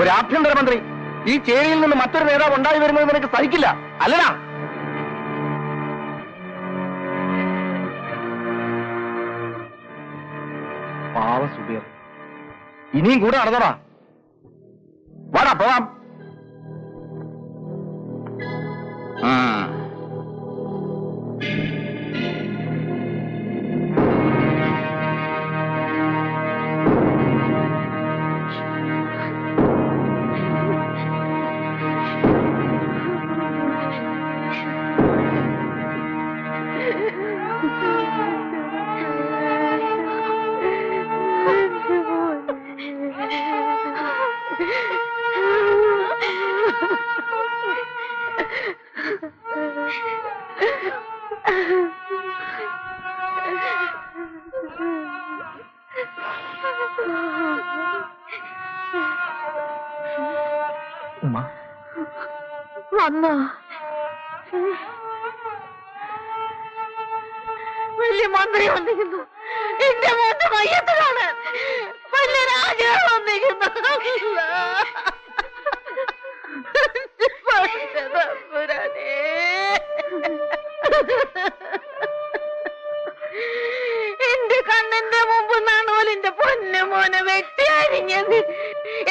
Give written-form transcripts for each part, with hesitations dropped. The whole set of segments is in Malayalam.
ഒരു ആഭ്യന്തരമന്ത്രി ഈ ചേരിയിൽ നിന്ന് മറ്റൊരു നേതാവ് ഉണ്ടായി വരുന്നത് നിനക്ക് സഹിക്കില്ല അല്ലടാ? പാവ സുബീർ, ഇനിയും കൂടെ നടന്നോടാ. വാടാ പോവാം. വന്നോ? വലിയ മന്ത്രി വന്നിരിക്കുന്നു. എന്റെ മോന്റെ മയ്യത്തിലാണ്. വലിയ രാജാവ് വന്നിരിക്കുന്നു. എന്റെ കണ്ണിന്റെ മുമ്പ് നാണോലിന്റെ പൊന്നു മോനെ വെട്ടിയരിഞ്ഞത്.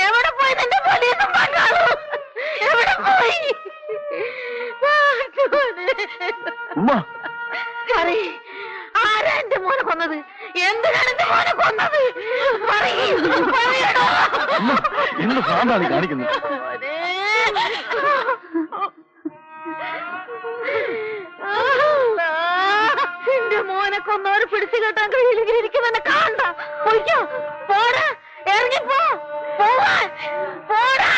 എവിടെ പോയി നിന്റെ പോലീസും പങ്കാളോ? എവിടെ പോയി? ആരാ എന്റെ മോനെ കൊന്നത്? എന്തിനാണ് എന്റെ മോനെ കൊന്നത്? കാണിക്കുന്നത്? എന്റെ മോനെ കൊന്നവരെ പിടിച്ചു കെട്ടാൻ കഴിയില്ലെങ്കിൽ ഇരിക്കുന്നെ കാണണ്ട. പോയിക്കോ, പോടാ, ഇറങ്ങിപ്പോ, പോവാൻ പോടാ.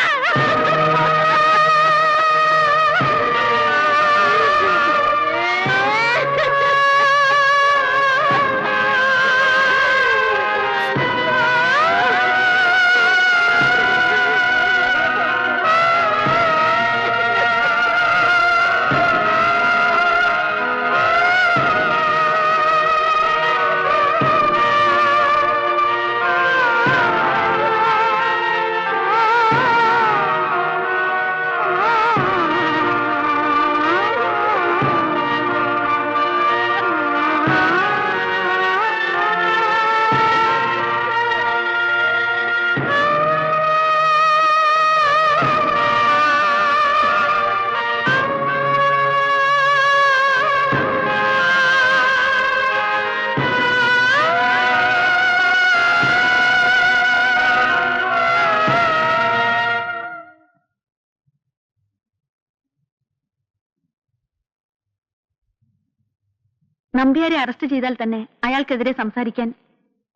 നമ്പ്യാരെ അറസ്റ്റ് ചെയ്താൽ തന്നെ അയാൾക്കെതിരെ സംസാരിക്കാൻ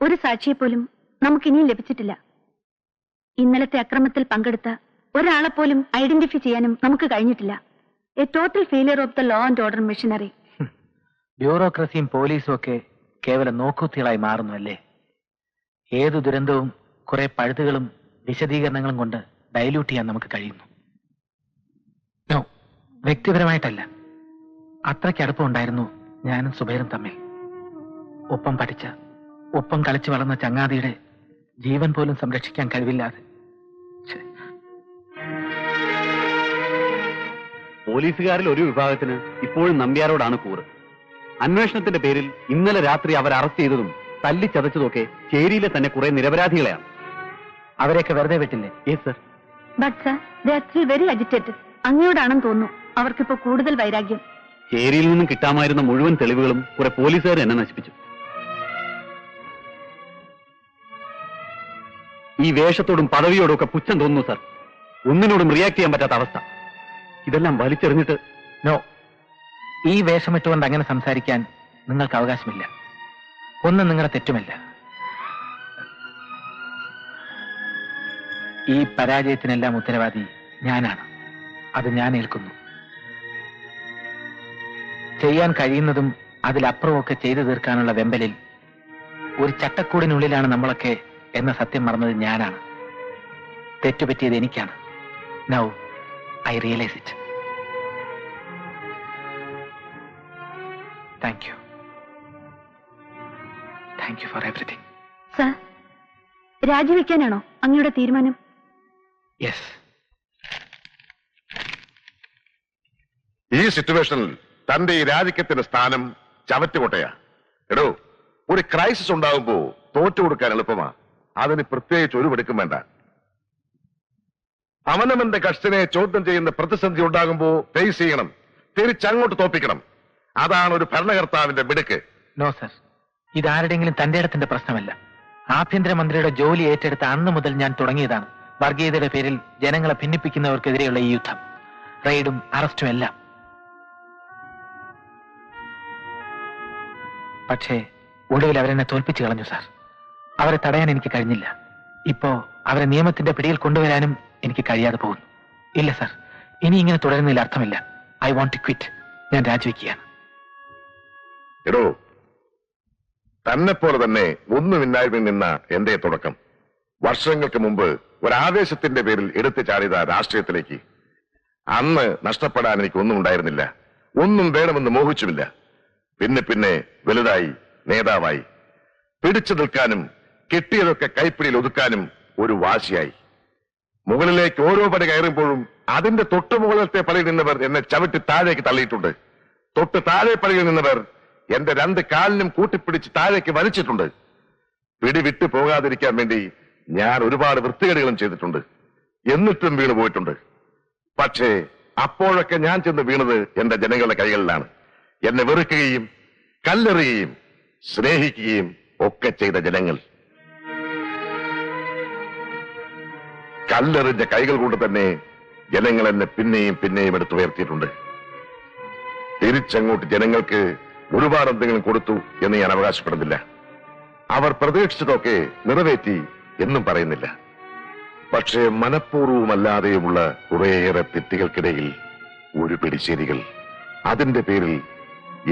ഒരു സാക്ഷിയെപ്പോലും നമുക്കിനിയും ലഭിച്ചിട്ടില്ല. ഇന്നലത്തെ അക്രമത്തിൽ പങ്കെടുത്ത ഒരാളെപ്പോലും ഐഡന്റിഫൈ ചെയ്യാനും നമുക്ക് കഴിഞ്ഞിട്ടില്ല. A total failure of the law and order machinery. ബ്യൂറോക്രസിയും പോലീസും ഒക്കെ കേവലം നോക്കൂത്തികളായി മാറുന്നു അല്ലേ? ഏതു ദുരന്തവും കുറെ പഴുതുകളും വിശദീകരണങ്ങളും കൊണ്ട് ഡൈല്യൂട്ട് ചെയ്യാൻ നമുക്ക് കഴിയുന്നു. നോ, വ്യക്തിപരമായിട്ടല്ല, അത്രയ്ക്ക് അടുപ്പമുണ്ടായിരുന്നു ഞാനും സുബൈറും തമ്മിൽ. ഒപ്പം പഠിച്ച, ഒപ്പം കളിച്ചു വളർന്ന ചങ്ങാതിയുടെ ജീവൻ പോലും സംരക്ഷിക്കാൻ കഴിവില്ലാതെ. പോലീസുകാരിൽ ഒരു വിഭാഗത്തിന് ഇപ്പോഴും നമ്പ്യാരോടാണ് കൂറ്. അന്വേഷണത്തിന്റെ പേരിൽ ഇന്നലെ രാത്രി അവർ അറസ്റ്റ് ചെയ്തതും തല്ലിച്ചതച്ചതൊക്കെ ചേരിയിലെ തന്നെ കുറെ നിരപരാധികളെയാണ്. അവരെയൊക്കെ വെറുതെ വിട്ടില്ലേ? Yes sir. But sir, they are still very agitated. അങ്ങയോടാണെന്ന് തോന്നുന്നു അവർക്കിപ്പോ കൂടുതൽ വൈരാഗ്യം. ചേരിയിൽ നിന്നും കിട്ടാമായിരുന്ന മുഴുവൻ തെളിവുകളും കുറെ പോലീസുകാർ എന്നെ നശിപ്പിച്ചു. ഈ വേഷത്തോടും പദവിയോടും ഒക്കെ പുച്ഛം തോന്നുന്നു സർ. ഒന്നിനോടും റിയാക്ട് ചെയ്യാൻ പറ്റാത്ത അവസ്ഥ. ഇതെല്ലാം വലിച്ചെറിഞ്ഞിട്ട്. നോ, ഈ വേഷമിട്ടുകൊണ്ട് അങ്ങനെ സംസാരിക്കാൻ നിങ്ങൾക്ക് അവകാശമില്ല. ഒന്നും നിങ്ങളുടെ തെറ്റുമല്ല. ഈ പരാജയത്തിനെല്ലാം ഉത്തരവാദി ഞാനാണ്. അത് ഞാൻ ഏൽക്കുന്നു. ചെയ്യാൻ കഴിയുന്നതും അതിലപ്പുറമൊക്കെ ചെയ്തു തീർക്കാനുള്ള വെമ്പലിൽ ഒരു ചട്ടക്കൂടിനുള്ളിലാണ് നമ്മളൊക്കെ എന്ന സത്യം മറന്നത് ഞാനാണ്. തെറ്റുപറ്റിയത് എനിക്കാണ്. Now I realise it. Thank you. Thank you for everything. Sir, രാജിവെക്കാനാണോ അങ്ങയുടെ തീരുമാനം? യെസ്. ഈ സിറ്റുവേഷനിൽ തന്റെ ഈ രാജിക്കത്തിന്റെ സ്ഥാനം ചവറ്റുകൊട്ടയാ. എടോ, ഒരു ക്രൈസിസ് ഉണ്ടാകുമ്പോ തോറ്റു കൊടുക്കാൻ എളുപ്പമാ. അതിന് പ്രത്യേകിച്ച് ഒരു വെടുക്കും വേണ്ട. അവനവന്റെ കഷ്ടനെ ചോദ്യം ചെയ്യുന്ന പ്രതിസന്ധി ഉണ്ടാകുമ്പോ ഫേസ് ചെയ്യണം, തിരിച്ചങ്ങോട്ട് തോപ്പിക്കണം. അതാണ് ഒരു ഭരണകർത്താവിന്റെ മിടുക്ക്. നോ സർ, ഇതാരുടെങ്കിലും തന്റെ ഇടത്തിന്റെ പ്രശ്നമല്ല. ആഭ്യന്തരമന്ത്രിയുടെ ജോലി ഏറ്റെടുത്ത അന്ന് മുതൽ ഞാൻ തുടങ്ങിയതാണ് വർഗീയതയുടെ പേരിൽ ജനങ്ങളെ ഭിന്നിപ്പിക്കുന്നവർക്കെതിരെയുള്ള ഈ യുദ്ധം, റെയ്ഡും അറസ്റ്റും എല്ലാം. പക്ഷേ ഒടുവിൽ അവരെന്നെ തോൽപ്പിച്ചു കളഞ്ഞു സാർ. അവരെ തടയാൻ എനിക്ക് കഴിഞ്ഞില്ല. ഇപ്പോ അവരെ നിയമത്തിന്റെ പിടിയിൽ കൊണ്ടുവരാനും എനിക്ക് കഴിയാതെ പോകുന്നു. ഇല്ല സാർ, ഇനി ഇങ്ങനെ തുടരുന്നതിൽ അർത്ഥമില്ല. I want to quit. ഞാൻ രാജിവെക്കുകയാണ്. എടോ, തന്നെ പോലെ തന്നെ ഒന്നുമില്ലായ്മയിൽ നിന്ന എന്റെ തുടക്കം. വർഷങ്ങൾക്ക് മുമ്പ് ഒരാവേശത്തിന്റെ പേരിൽ എടുത്തു ചാടിയത രാഷ്ട്രീയത്തിലേക്ക്. അന്ന് നഷ്ടപ്പെടാൻ എനിക്ക് ഒന്നും ഉണ്ടായിരുന്നില്ല, ഒന്നും വേണമെന്ന് മോഹിച്ചുമില്ല. പിന്നെ പിന്നെ വലുതായി, നേതാവായി. പിടിച്ചു നിൽക്കാനും കിട്ടിയതൊക്കെ കൈപ്പിടിയിൽ ഒതുക്കാനും ഒരു വാശിയായി. മുകളിലേക്ക് ഓരോ പടി കയറുമ്പോഴും അതിന്റെ തൊട്ടു മുകളിലത്തെ പടിയിൽ നിന്നവർ എന്നെ ചവിട്ടി താഴേക്ക് തള്ളിയിട്ടുണ്ട്. തൊട്ട് താഴെ പടിയിൽ നിന്നവർ എന്റെ രണ്ട് കാലിനും കൂട്ടിപ്പിടിച്ച് താഴേക്ക് വലിച്ചിട്ടുണ്ട്. പിടി വിട്ടു പോകാതിരിക്കാൻ വേണ്ടി ഞാൻ ഒരുപാട് വൃത്തികേടുകളും ചെയ്തിട്ടുണ്ട്. എന്നിട്ടും വീണു പോയിട്ടുണ്ട്. പക്ഷേ അപ്പോഴൊക്കെ ഞാൻ ചെന്ന് വീണത് എന്റെ ജനങ്ങളുടെ കൈകളിലാണ്. എന്നെ വെറുക്കുകയും കല്ലെറിയുകയും സ്നേഹിക്കുകയും ഒക്കെ ചെയ്ത ജനങ്ങൾ. കല്ലെറിഞ്ഞ കൈകൾ കൊണ്ട് തന്നെ ജനങ്ങൾ എന്നെ പിന്നെയും പിന്നെയും എടുത്തുയർത്തിയിട്ടുണ്ട്. തിരിച്ചങ്ങോട്ട് ജനങ്ങൾക്ക് ഒരുപാട് എന്തെങ്കിലും കൊടുത്തു എന്ന് ഞാൻ അവകാശപ്പെടുന്നില്ല. അവർ പ്രതീക്ഷിച്ചതൊക്കെ നിറവേറ്റി എന്നും പറയുന്നില്ല. പക്ഷേ മനഃപൂർവമല്ലാതെയുമുള്ള കുറേയേറെ തെറ്റുകൾക്കിടയിൽ ഒരു പിടിശേരികൾ. അതിന്റെ പേരിൽ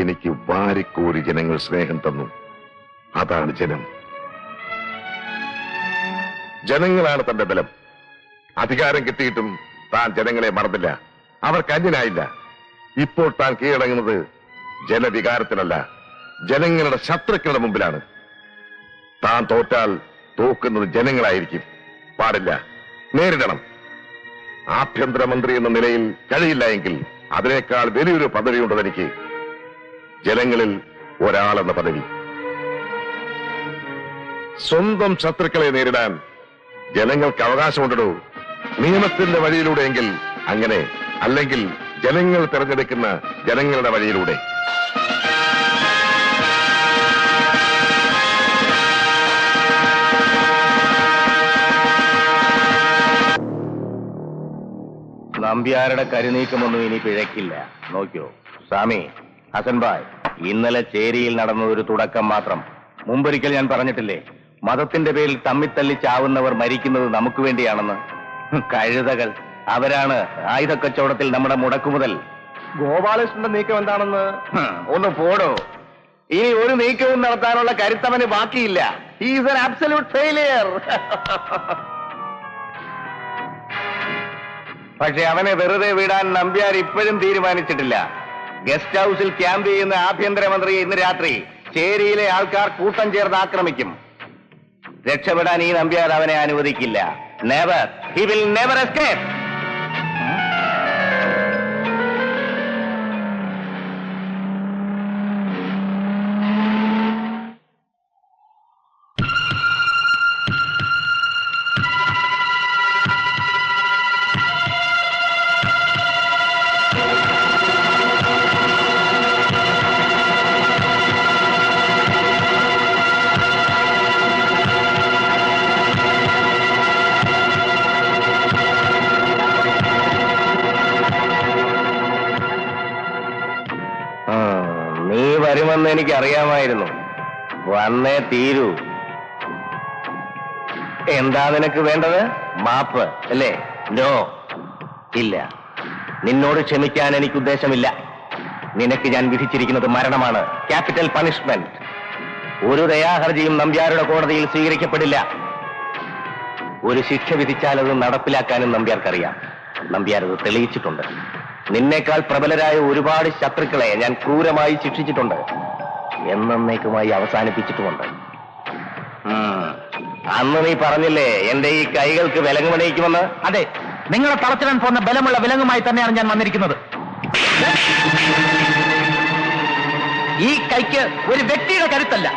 എനിക്ക് വാരിക്കോരി ജനങ്ങൾ സ്നേഹം തന്നു. അതാണ് ജനം. ജനങ്ങളാണ് തന്റെ ബലം. അധികാരം കിട്ടിയിട്ടും താൻ ജനങ്ങളെ മറന്നില്ല, അവർക്ക് അന്യനായില്ല. ഇപ്പോൾ താൻ കീഴടങ്ങുന്നത് ജനവികാരത്തിനല്ല, ജനങ്ങളുടെ ശത്രുക്കളുടെ മുമ്പിലാണ്. താൻ തോറ്റാൽ തോക്കുന്നത് ജനങ്ങളായിരിക്കും. പാടില്ല, നേരിടണം. ആഭ്യന്തരമന്ത്രി എന്ന നിലയിൽ കഴിയില്ല എങ്കിൽ അതിനേക്കാൾ വലിയൊരു പദവിയുണ്ട് തനിക്ക്. ജനങ്ങളിൽ ഒരാളെന്ന പദവി. സ്വന്തം ശത്രുക്കളെ നേരിടാൻ ജനങ്ങൾക്ക് അവകാശമുണ്ടോ? നിയമത്തിന്റെ വഴിയിലൂടെയെങ്കിൽ അങ്ങനെ, അല്ലെങ്കിൽ ജനങ്ങൾ തെരഞ്ഞെടുക്കുന്ന ജനങ്ങളുടെ വഴിയിലൂടെ. നമ്പ്യാരുടെ കരുനീക്കമൊന്നും ഇനി പിഴക്കില്ല. നോക്കിയോ സ്വാമി ഹസൻഭായ്, ഇന്നലെ ചേരിയിൽ നടന്ന ഒരു തുടക്കം മാത്രം. മുമ്പൊരിക്കൽ ഞാൻ പറഞ്ഞിട്ടില്ലേ, മതത്തിന്റെ പേരിൽ തമ്മിത്തല്ലി ചാവുന്നവർ മരിക്കുന്നത് നമുക്ക് വേണ്ടിയാണെന്ന്. കഴുതകൾ, അവരാണ് ആയുധക്കച്ചവടത്തിൽ നമ്മുടെ മുടക്കുമുതൽ. ഗോപാലകൃഷ്ണന്റെ നീക്കം എന്താണെന്ന് ഒന്ന് പോടോ. ഇനി ഒരു നീക്കവും നടത്താനുള്ള കരുത്തവന് ബാക്കിയില്ല. He is an absolute failure. പക്ഷെ അവനെ വെറുതെ വിടാൻ നമ്പ്യാർ ഇപ്പോഴും തീരുമാനിച്ചിട്ടില്ല. ഗസ്റ്റ് ഹൌസിൽ ക്യാമ്പ് ചെയ്യുന്ന ആഭ്യന്തരമന്ത്രിയെ ഇന്ന് രാത്രി ചേരിയിലെ ആൾക്കാർ കൂട്ടം ചേർന്ന് ആക്രമിക്കും. രക്ഷപ്പെടാൻ ഈ നമ്പ്യാർ അവനെ അനുവദിക്കില്ല. Never, he will never escape. വരുമെന്ന് എനിക്കറിയാമായിരുന്നു. വന്നേ തീരൂ. എന്താ നിനക്ക് വേണ്ടത്? മാപ്പ് അല്ലേ? നോ, ഇല്ല. നിന്നോട് ക്ഷമിക്കാൻ എനിക്ക് ഉദ്ദേശമില്ല. നിനക്ക് ഞാൻ വിധിച്ചിരിക്കുന്നത് മരണമാണ്, ക്യാപിറ്റൽ പണിഷ്മെന്റ്. ഒരു ദയാഹർജിയും നമ്പ്യാരുടെ കോടതിയിൽ സ്വീകരിക്കപ്പെടില്ല. ഒരു ശിക്ഷ വിധിച്ചാൽ അത് നടപ്പിലാക്കാനും നമ്പ്യാർക്കറിയാം. നമ്പ്യാരത് തെളിയിച്ചിട്ടുണ്ട്. നിന്നേക്കാൾ പ്രബലരായ ഒരുപാട് ശത്രുക്കളെ ഞാൻ ക്രൂരമായി ശിക്ഷിച്ചിട്ടുണ്ട്, എന്നേക്കുമായി അവസാനിപ്പിച്ചിട്ടുമുണ്ട്. അന്ന് നീ പറഞ്ഞില്ലേ എന്റെ ഈ കൈകൾക്ക് വിലങ്ങ് പണിയിക്കുമെന്ന്? അതെ, നിങ്ങളെ തളച്ചിടാൻ പോകുന്ന ബലമുള്ള വിലങ്ങുമായി തന്നെയാണ് ഞാൻ വന്നിരിക്കുന്നത്. ഈ കൈക്ക് ഒരു വ്യക്തിയുടെ കരുത്തല്ല,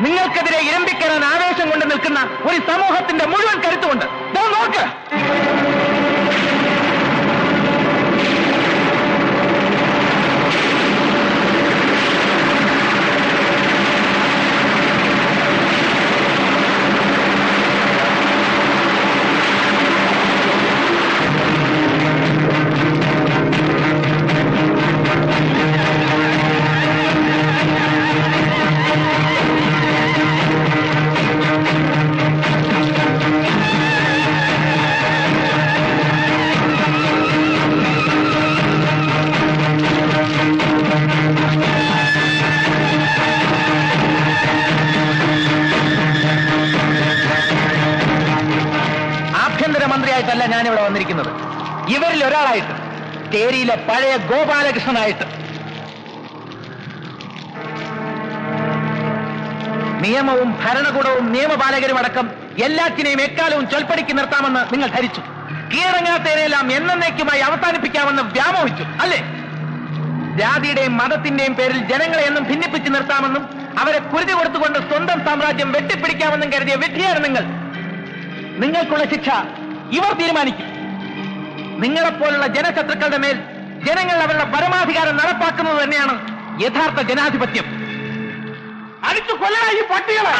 നിങ്ങൾക്കെതിരെ ഇരമ്പിക്കരാൻ ആവേശം കൊണ്ട് നിൽക്കുന്ന ഒരു സമൂഹത്തിന്റെ മുഴുവൻ കരുത്തുകൊണ്ട്. നോക്ക്, ആഭ്യന്തരമന്ത്രിയായിട്ടല്ല ഞാനിവിടെ വന്നിരിക്കുന്നത്, ഇവരിൽ ഒരാളായിട്ട്, ചേരിയിലെ പഴയ ഗോപാലകൃഷ്ണനായിട്ട്. നിയമവും ഭരണകൂടവും നിയമപാലകരും അടക്കം എല്ലാറ്റിനെയും എക്കാലവും ചൊൽപ്പടിക്ക് നിർത്താമെന്ന് നിങ്ങൾ ധരിച്ചു. കീഴടങ്ങാത്തതിനെല്ലാം എന്നേക്കുമായി അവസാനിപ്പിക്കാമെന്ന് വ്യാമോഹിച്ചു, അല്ലേ? ജാതിയുടെയും മതത്തിന്റെയും പേരിൽ ജനങ്ങളെ എന്നും ഭിന്നിപ്പിച്ച് നിർത്താമെന്നും അവരെ കുരുതി കൊടുത്തുകൊണ്ട് സ്വന്തം സാമ്രാജ്യം വെട്ടിപ്പിടിക്കാമെന്നും കരുതിയ വിഡ്ഢിയാണ് നിങ്ങൾ. നിങ്ങൾക്കുള്ള ശിക്ഷ ഇവർ തീരുമാനിക്കും. നിങ്ങളെപ്പോലുള്ള ജനശത്രുക്കളുടെ മേൽ ജനങ്ങൾ അവരുടെ പരമാധികാരം നടപ്പാക്കുന്നത് തന്നെയാണ് യഥാർത്ഥ ജനാധിപത്യം. അടിച്ചു കൊല്ലണ ഈ പട്ടികളെ!